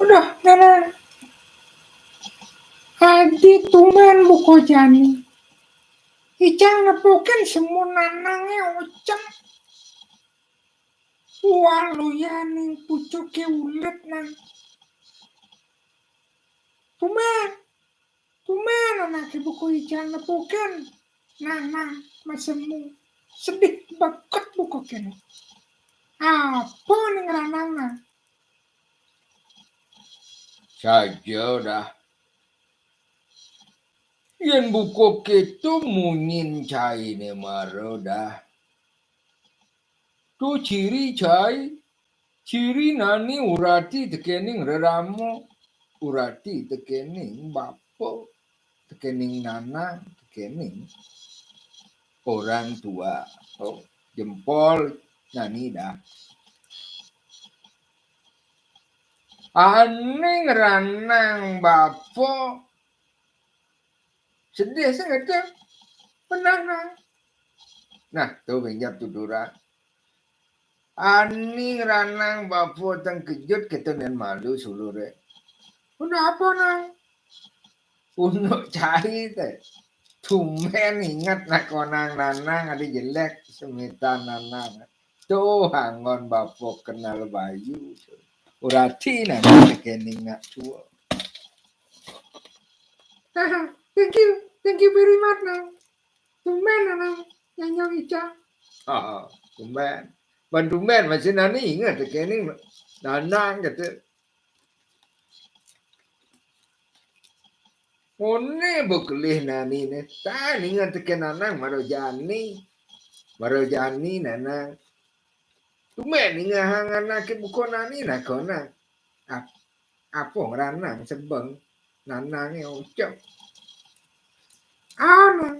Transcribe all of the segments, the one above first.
Udah, nana. Adi tumen buko jani. Icang nepukin semua nanangnya ocang. Walu yani pucuke ulet nang. Tumen anak buko icang nepukin. Nanang masemu. Sedih banget buko kene. Apa nih ranang nang? Saja dah. Yen buko ketu mungin cai ne maro dah. Tu ciri cai. Ciri nani urati tekening reramo. Urati tekening bapo. Tekening nana. Tekening orang tua. Oh, jempol nani dah. Aning ranang bapo. Sedih sangat tu. Penang. Nah, tu benjap tuduran. Aning ranang bapo tang kejut kita dan malu sulure. Udah apa nang? Unuk cari teh. Tumen ingat nak konang nanang ada jelek semitan nanang. Tuh hangon bapo kenal bayu. Urati nanang kening nak tua. Thank you very much nang. Tumen nang nyanyong Ica. Tumen. Bantumen masih nani ingat kening nanang kata. One buklih nani ne. Tak ingat teken nanang marojani nanang. Tumen ingat hang anak ke buko nani nak kona. Apa ranang sebeng nanang yang ucap. Nang.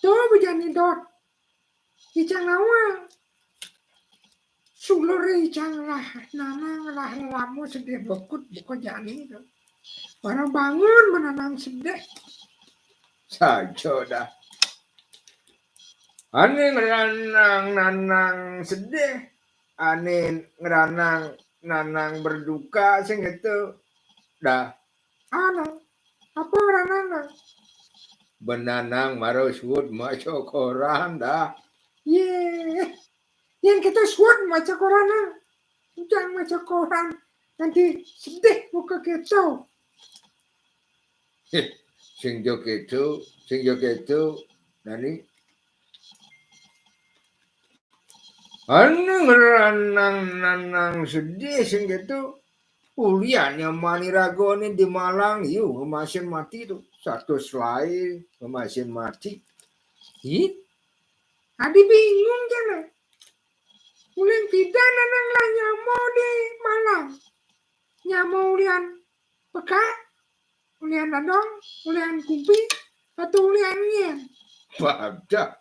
Tuh bejani dot. Icang awang. Sulure icang lah nanang lah lamu sedih bekut buko jani tu. Baru bangun menanang sedih. Saja dah. Ane ngeranang nanang sedih. Ane ngeranang nanang berduka sing itu. Dah. Nang. Apa ngeranang nang? Benanang maro suut maco koran dah. Ye. Yang kita suat maca koran nang. Jangan maca koran. Nanti sedih buka kita. Sing jogetu nani anu ngeranang nanang sedih sing gitu uliannya mani ragone di Malang yuk ngemasin mati tuh satu selai ngemasin mati Adi bingung kan? Ulian kita nanang lah nyamau di Malang. Nyamau ulian peka, ulian dadong, ulian kumpi, atau ulian nyen. Pada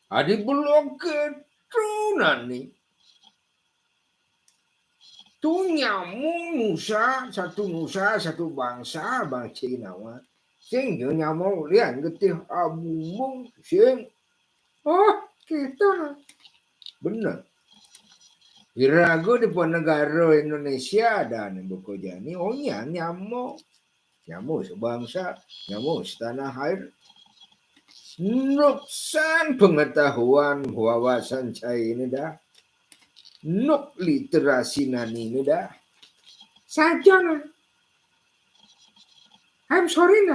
adi belum ketu nani tu nyamuk nusa satu bangsa bangsa nawa sing yo nyamuk lian getih abung sing Oh gitu lah. bener Irago di negara Indonesia dan buku jani nyamuk sebangsa nyamuk setanah air nuksan pengetahuan wawasan saya ini dah nuk literasi nani ini dah Saja lah. I'm sorry.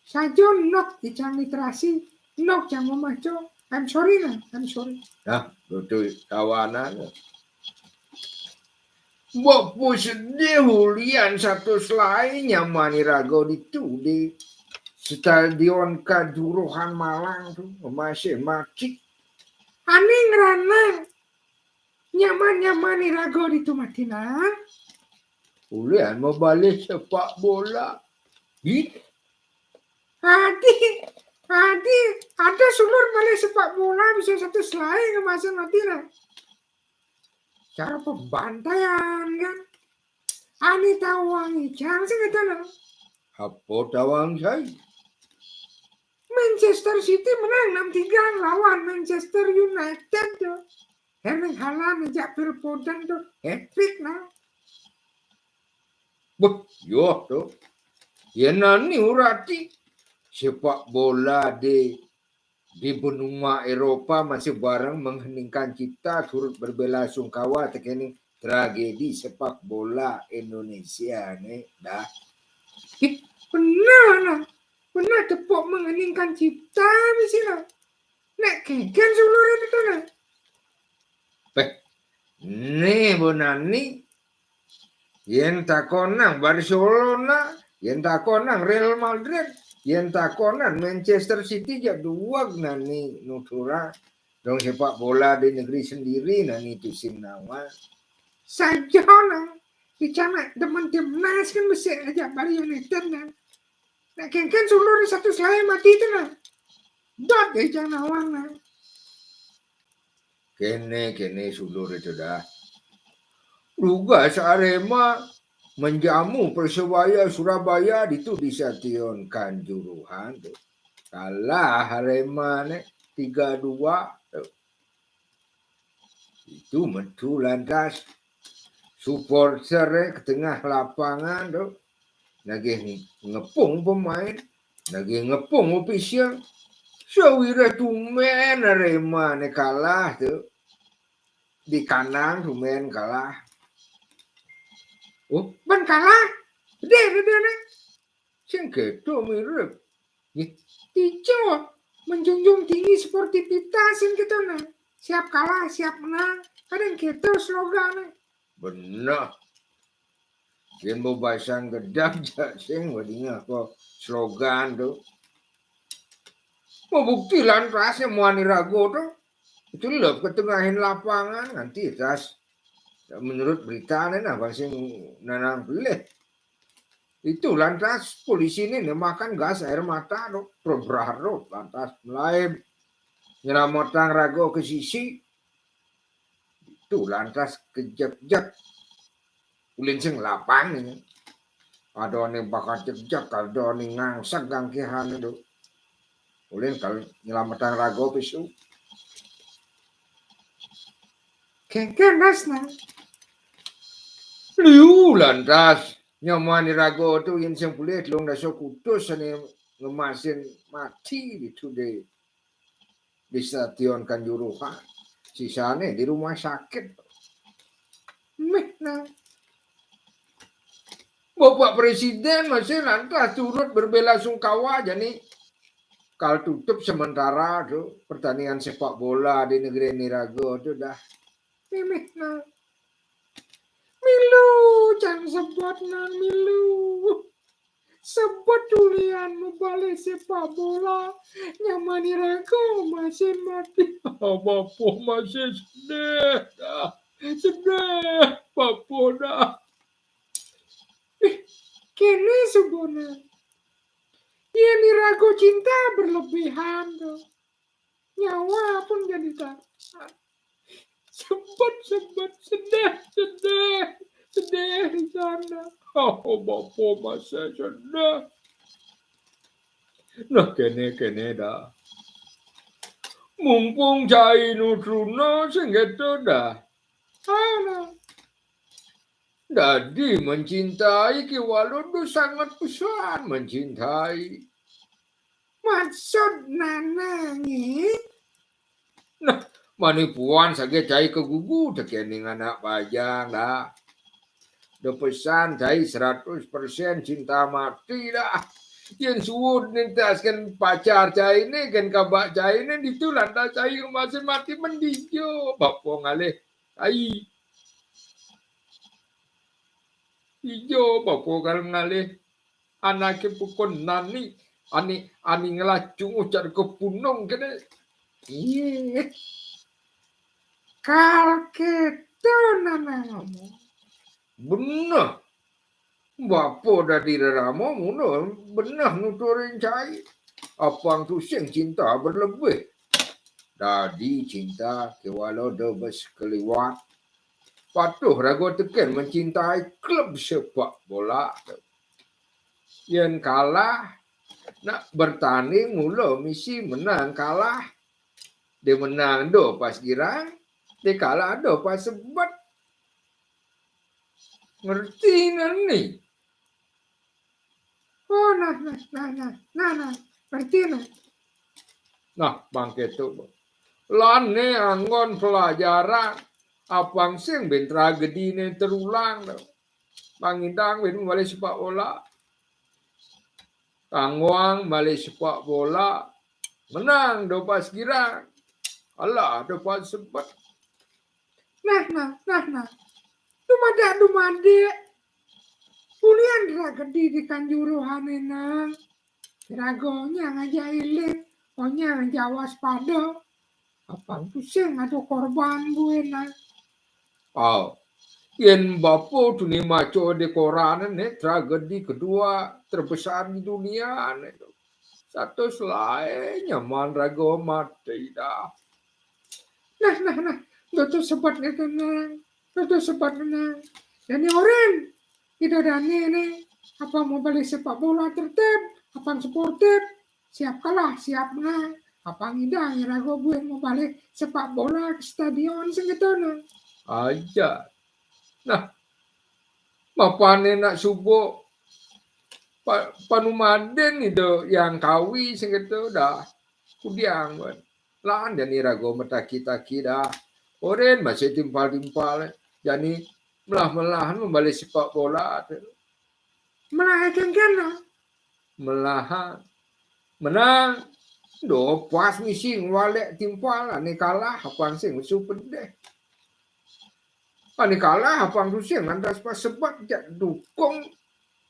Saja nok icang literasi, nok jangan maco. I'm sorry. Nah, betul kawanan. Bapu sedih hulian satu selainnya manirago di stadion Kanjuruhan Malang tuh masih macik. Ani ngeranang. Nyaman irago di Tumatinang. Hulian mau balik sepak bola. Adi, ada sulur balik sepak bola bisa satu selai kemasan mati lah. Cara pembantaian kan. Ani tawang icang sih kata lah. Apa tawang saya? Manchester City menang 6-3 lawan Manchester United tuh. Heneng halan jak pilpodan tuh hat-trick nah. Beh, yo tuh. Ya nani urati sepak bola di benua Eropa masih bareng mengheningkan cipta turut berbela sungkawa tekeni tragedi sepak bola Indonesia nih dah. Benar lah. Benar tepuk mengeningkan cipta mesti lah. Nek keken seluruh itu lah. Nih bonani yen takonang Barcelona, yen takonang Real Madrid, yen takonang Manchester City jak dua nani nutura dong sepak bola di negeri sendiri nani itu sinawa. Saja lah. Bicara teman timnas kan mesti aja Bali United lah. Nek keken seluruh satu selai mati itu lah. Dot ya jangan awang lah. Kene sulur itu dah. Lugas Arema menjamu Persebaya Surabaya itu di Stadion Kanjuruhan tuh. Kalah Arema nih 3-2 itu metu lantas supporter ke tengah lapangan tuh lagi ngepung pemain lagi ngepung official sewira tumen Arema nih kalah tuh di kanan tumen kalah. Oh, Ban kalah. Gede nih. sing kedo mirip. Hijau menjunjung tinggi sportivitas yang gitu nah. Siap kalah, siap menang. Kadang gitu slogan. Benar. Yang bebasan gedang sing wadingnya apa slogan tuh. Mau bukti lantasnya muani rago tuh. Itu lep ketengahin lapangan nanti tas. Menurut berita nih nah sing nanang pilih. Itu lantas polisi ini makan gas air mata tuh. Probraro lantas mulai nyelamatkan rago ke sisi. Itu lantas kejap-jap. Ulin sing lapang ini. Ada nih bakal jejak, ada nih ngangsak gangkihan itu. Ulin kalau nyelamatan rago pisu. Kengken nah. Liu lantas nyamani rago itu yang sing kulit long daso kutus ane ngemasin mati itu di stadion Kanjuruhan. Sisanya di rumah sakit. Meh nah. Bapak Presiden masih lantas turut berbela sungkawa jadi kalau tutup sementara tuh pertandingan sepak bola di negeri Nirago itu dah. Meh nah. Milu, jangan sebut nah Milu. Sebut tulianmu balik sepak bola. Nyamani rago masih mati. Bapak masih sedih dah. Sedih Bapak dah. Kini sebenarnya. Ya ni ragu cinta berlebihan tuh. Nyawa pun jadi tak. Sebut sedih di sana. Oh Bapak masih sedih. Nah kene dah. Mumpung cai nutruna sing gitu dah. Ana. Jadi mencintai ki walau tu sangat besar mencintai. Maksud nanangi. Nah, manipuan saja cai kegugu tekening anak pajang dah. Do pesan cai 100% cinta mati dah. Yang suud nintaskan pacar cai ini kan kabak cai ini ditulan dah cai masih mati mendijo. Bapak ngalih cai. Ijo bapak kalau ngalih anaknya pukul nani ani ngelacung ucar ke punung kene. Iya. Kalau gitu nanangamu. Benar. Bapak dari ramo muno benar nuturin cai. Apang tu sing cinta berlebih. Dadi cinta ke walau dobes keliwat. Patuh ragu teken mencintai klub sepak bola. Yang kalah nak bertanding mula misi menang kalah. Dia menang do pas girang. Dikala ada pas sebat ngerti nih. Oh, ngerti nah. Nah, bangke tu. Lane anggon pelajaran apang sing ben tragedi ne terulang. Pangindang ben balik sepak bola. Kangwang balik sepak bola. Menang do pas kira. Alah do pas sebat. Nah. Dumade. Ulian tragedi di kanjuruhan nang. Ragonya ngajailin. Onya jawas pada. Apang pusing atau korban gue nah. Oh, yen bapo dunia maco di koran ne tragedi kedua terbesar di dunia ne. Satu selain nyaman rago mati dah. Nah. Doto sebat na tenang. Doto sebat tenang. Yani oren. Kita dani nih. Apa mau balik sepak bola tertib. Apang sportif. Siap kalah, siap menang. Apang idang rago gue mau balik sepak bola ke stadion segitu. Aja. Nah, mapane nak subuh panumaden itu yang kawi segitu dah. Kudiang kan. Lan dan rago metaki-taki dah. Oren masih timpal-timpal. Jadi melah-melahan membalik sepak bola. Melahirkan kan. Melahan. Menang. Do pas mising walek timpal. Ani kalah apang sing super deh. Ani kalah apang sing lantas pas sebab dukung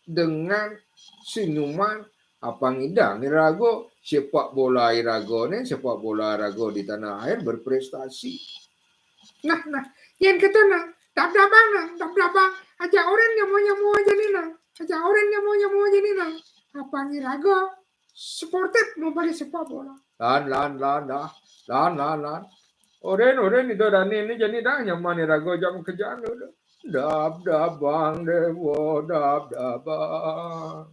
dengan senyuman apang idang irago sepak bola irago ne sepak bola irago di tanah air berprestasi. Nah, yang kita nah, dabang, aja orang nyamo aja nih nah, aja orang nyamo aja nih nah, apa ngirago, sportif mau balik sepak bola. Lan. Oren itu dan ini jadi dah nyaman irago jam kerjaan udah. Dab bang dewo dab bang.